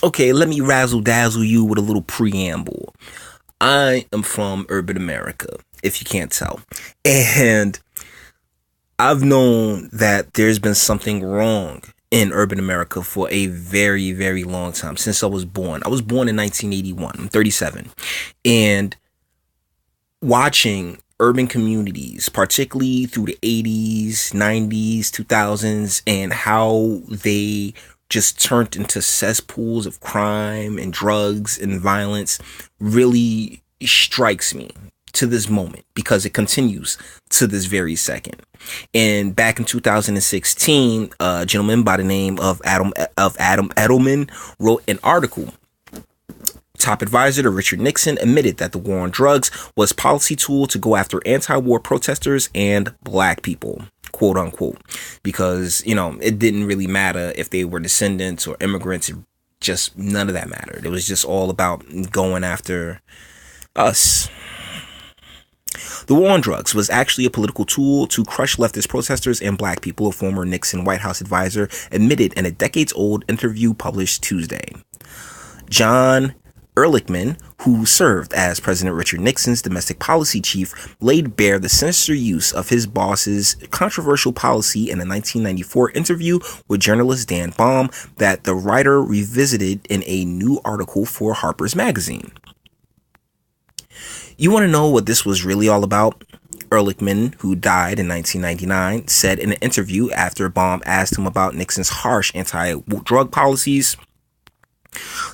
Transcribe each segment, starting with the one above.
Okay, let me razzle dazzle you with a little preamble. I am from urban America, if you can't tell. And I've known that there's been something wrong in urban America for a very, very long time, since I was born. I was born in 1981. I'm 37. And watching urban communities, particularly through the 80s, 90s, 2000s, and how they just turned into cesspools of crime and drugs and violence really strikes me to this moment because it continues to this very second. And back in 2016, a gentleman by the name of Adam Edelman wrote an article. Top advisor to Richard Nixon admitted that the war on drugs was a policy tool to go after anti-war protesters and black people, quote unquote, because, it didn't really matter if they were descendants or immigrants. It just none of that mattered. It was just all about going after us. The war on drugs was actually a political tool to crush leftist protesters and black people, a former Nixon White House advisor admitted in a decades-old interview published Tuesday. John Ehrlichman, who served as President Richard Nixon's domestic policy chief, laid bare the sinister use of his boss's controversial policy in a 1994 interview with journalist Dan Baum that the writer revisited in a new article for Harper's Magazine. You want to know what this was really all about? Ehrlichman, who died in 1999, said in an interview after Baum asked him about Nixon's harsh anti-drug policies.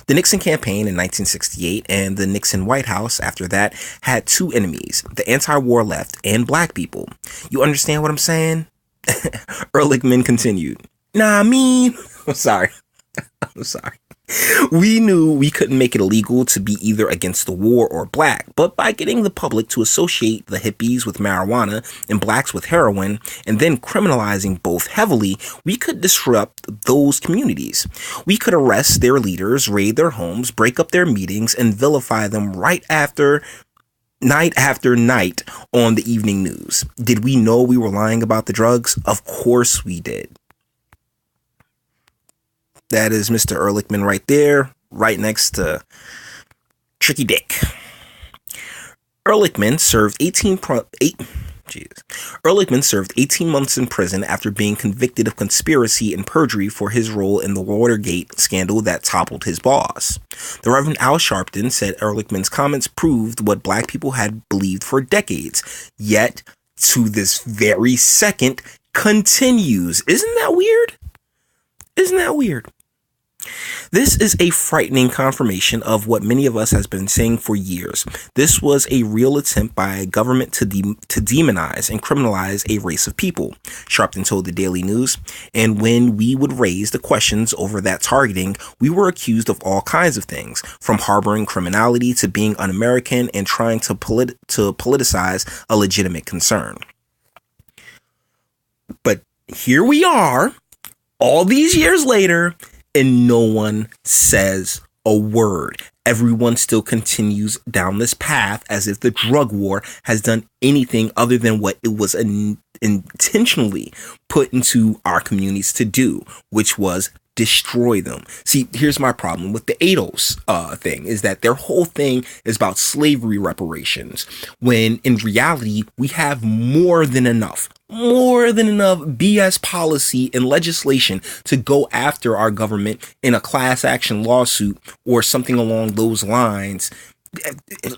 The Nixon campaign in 1968 and the Nixon White House after that had two enemies, the anti-war left and black people. You understand what I'm saying? Ehrlichman continued. I'm sorry. I'm sorry. We knew we couldn't make it illegal to be either against the war or black, but by getting the public to associate the hippies with marijuana and blacks with heroin, and then criminalizing both heavily, we could disrupt those communities. We could arrest their leaders, raid their homes, break up their meetings, and vilify them night after night on the evening news. Did we know we were lying about the drugs? Of course we did. That is Mr. Ehrlichman right there, right next to Tricky Dick. Ehrlichman served 18 months in prison after being convicted of conspiracy and perjury for his role in the Watergate scandal that toppled his boss. The Reverend Al Sharpton said Ehrlichman's comments proved what black people had believed for decades, yet to this very second continues. Isn't that weird? Isn't that weird? This is a frightening confirmation of what many of us has been saying for years. This was a real attempt by a government to demonize and criminalize a race of people, Sharpton told the Daily News. And when we would raise the questions over that targeting, we were accused of all kinds of things, from harboring criminality to being un-American and trying to politicize a legitimate concern. But here we are, all these years later, and no one says a word. Everyone still continues down this path as if the drug war has done anything other than what it was intentionally put into our communities to do, which was destroy them. See, here's my problem with the ADOS thing, is that their whole thing is about slavery reparations, when in reality, we have more than enough BS policy and legislation to go after our government in a class action lawsuit or something along those lines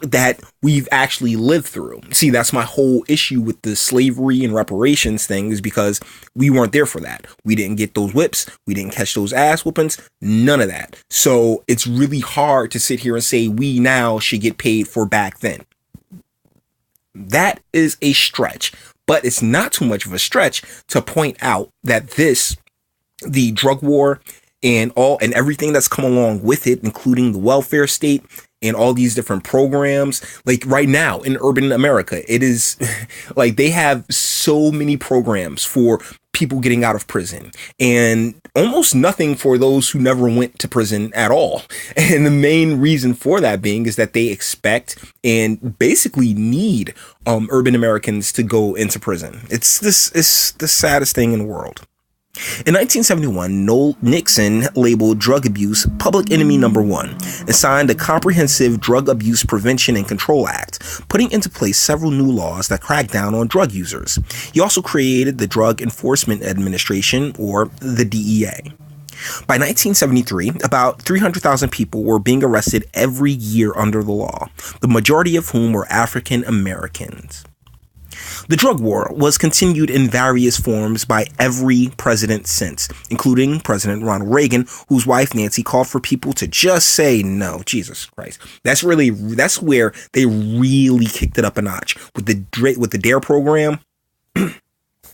that we've actually lived through. See, that's my whole issue with the slavery and reparations thing, is because we weren't there for that. We didn't get those whips. We didn't catch those ass whoopings. None of that. So it's really hard to sit here and say we now should get paid for back then. That is a stretch, but it's not too much of a stretch to point out that the drug war and everything that's come along with it, including the welfare state and all these different programs, like right now in urban America, it is like they have so many programs for people getting out of prison and almost nothing for those who never went to prison at all. And the main reason for that being is that they expect and basically need urban Americans to go into prison. It's the saddest thing in the world. In 1971, Nixon labeled drug abuse public enemy number one and signed a comprehensive Drug Abuse Prevention and Control Act, putting into place several new laws that crack down on drug users. He also created the Drug Enforcement Administration, or the DEA. By 1973, about 300,000 people were being arrested every year under the law, the majority of whom were African Americans. The drug war was continued in various forms by every president since, including President Ronald Reagan, whose wife Nancy called for people to just say no. Jesus Christ. That's where they really kicked it up a notch with the DARE program.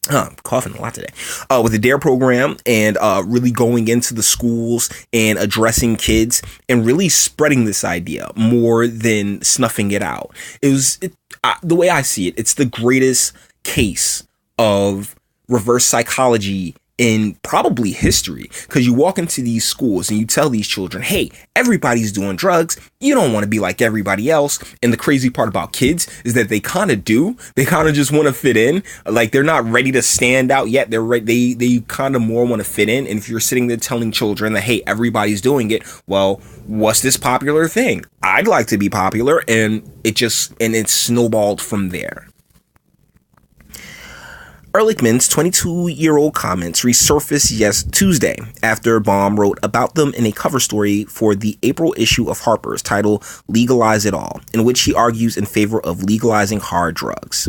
I'm coughing a lot today. With the DARE program and really going into the schools and addressing kids and really spreading this idea more than snuffing it out. The way I see it, it's the greatest case of reverse psychology in probably history, because you walk into these schools and you tell these children, hey, everybody's doing drugs. You don't want to be like everybody else. And the crazy part about kids is that they kind of do. They kind of just want to fit in. Like, they're not ready to stand out yet. They kind of more want to fit in. And if you're sitting there telling children that, hey, everybody's doing it, well, what's this popular thing? I'd like to be popular. And it snowballed from there. Ehrlichman's 22-year-old comments resurfaced Tuesday after Baum wrote about them in a cover story for the April issue of Harper's titled Legalize It All, in which he argues in favor of legalizing hard drugs.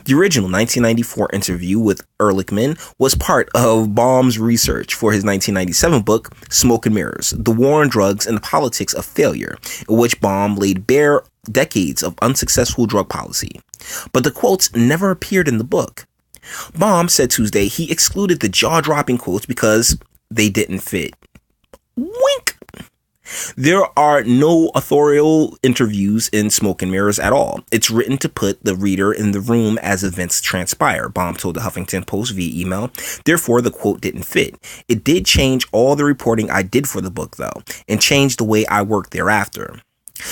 The original 1994 interview with Ehrlichman was part of Baum's research for his 1997 book, Smoke and Mirrors, The War on Drugs and the Politics of Failure, in which Baum laid bare decades of unsuccessful drug policy. But the quotes never appeared in the book. Baum said Tuesday he excluded the jaw-dropping quotes because they didn't fit. Wink! There are no authorial interviews in Smoke and Mirrors at all. It's written to put the reader in the room as events transpire, Baum told the Huffington Post via email. Therefore, the quote didn't fit. It did change all the reporting I did for the book, though, and changed the way I worked thereafter.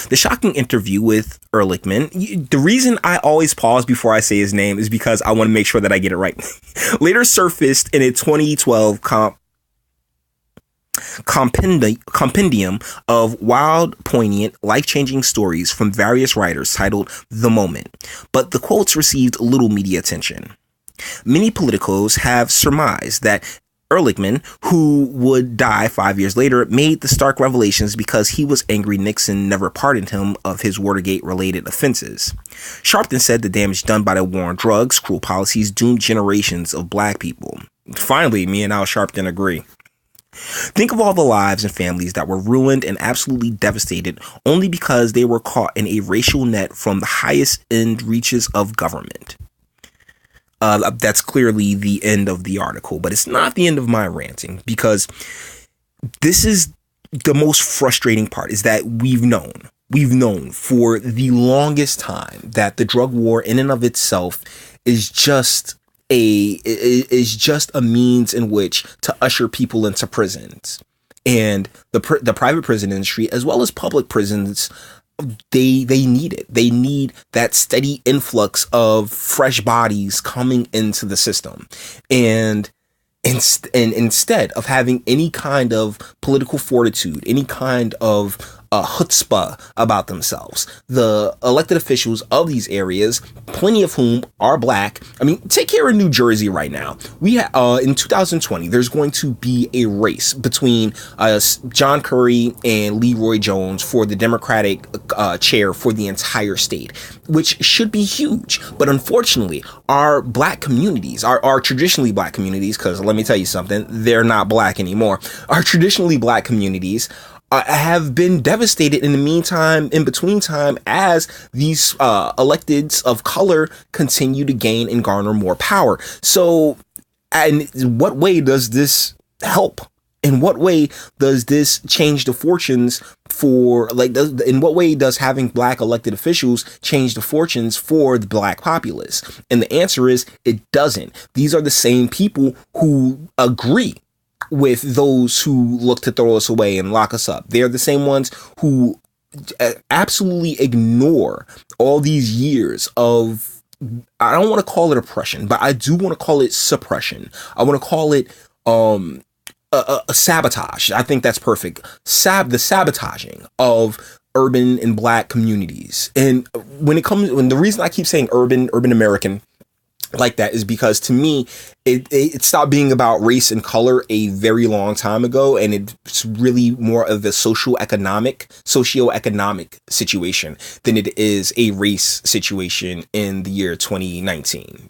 The shocking interview with Ehrlichman, the reason I always pause before I say his name is because I want to make sure that I get it right, later surfaced in a 2012 compendium of wild, poignant, life-changing stories from various writers titled The Moment, but the quotes received little media attention. Many politicos have surmised that Ehrlichman, who would die 5 years later, made the stark revelations because he was angry Nixon never pardoned him of his Watergate-related offenses. Sharpton said the damage done by the war on drugs, cruel policies, doomed generations of black people. Finally, me and Al Sharpton agree. Think of all the lives and families that were ruined and absolutely devastated only because they were caught in a racial net from the highest end reaches of government. That's clearly the end of the article, but it's not the end of my ranting, because this is the most frustrating part, is that we've known for the longest time that the drug war in and of itself is just a means in which to usher people into prisons. And the private prison industry, as well as public prisons, they need it. They need that steady influx of fresh bodies coming into the system. And instead of having any kind of political fortitude, any kind of chutzpah about themselves, the elected officials of these areas, plenty of whom are black. I mean, take care of New Jersey right now. We in 2020, there's going to be a race between John Kerry and Leroy Jones for the Democratic chair for the entire state, which should be huge. But unfortunately, our black communities, our traditionally black communities, because let me tell you something, they're not black anymore. Our traditionally black communities have been devastated in between time, as these electeds of color continue to gain and garner more power. So, in what way does this help? In what way does this change the fortunes in what way does having black elected officials change the fortunes for the black populace? And the answer is, it doesn't. These are the same people who agree with those who look to throw us away and lock us up. They're the same ones who absolutely ignore all these years of, I don't want to call it oppression, but I do want to call it suppression. I want to call it a sabotage. I think that's perfect. The sabotaging of urban and black communities. And when the reason I keep saying urban American like that is because to me it stopped being about race and color a very long time ago, and it's really more of a socioeconomic situation than it is a race situation in the year 2019.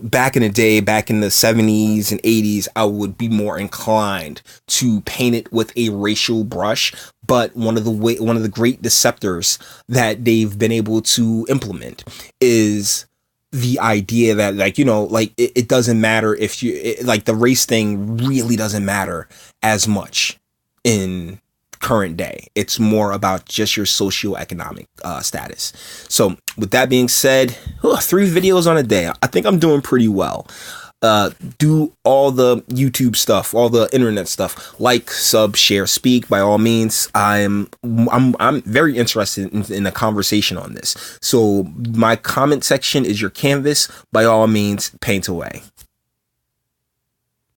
Back in the day, back in the 70s and 80s, I would be more inclined to paint it with a racial brush, but one of the great deceptors that they've been able to implement is the idea that it doesn't matter if the race thing really doesn't matter as much in current day. It's more about just your socioeconomic status. So with that being said, 3 videos on a day. I think I'm doing pretty well. Do all the YouTube stuff, all the internet stuff, like, sub, share, speak. By all means, I'm very interested in a conversation on this. So my comment section is your canvas. By all means, paint away.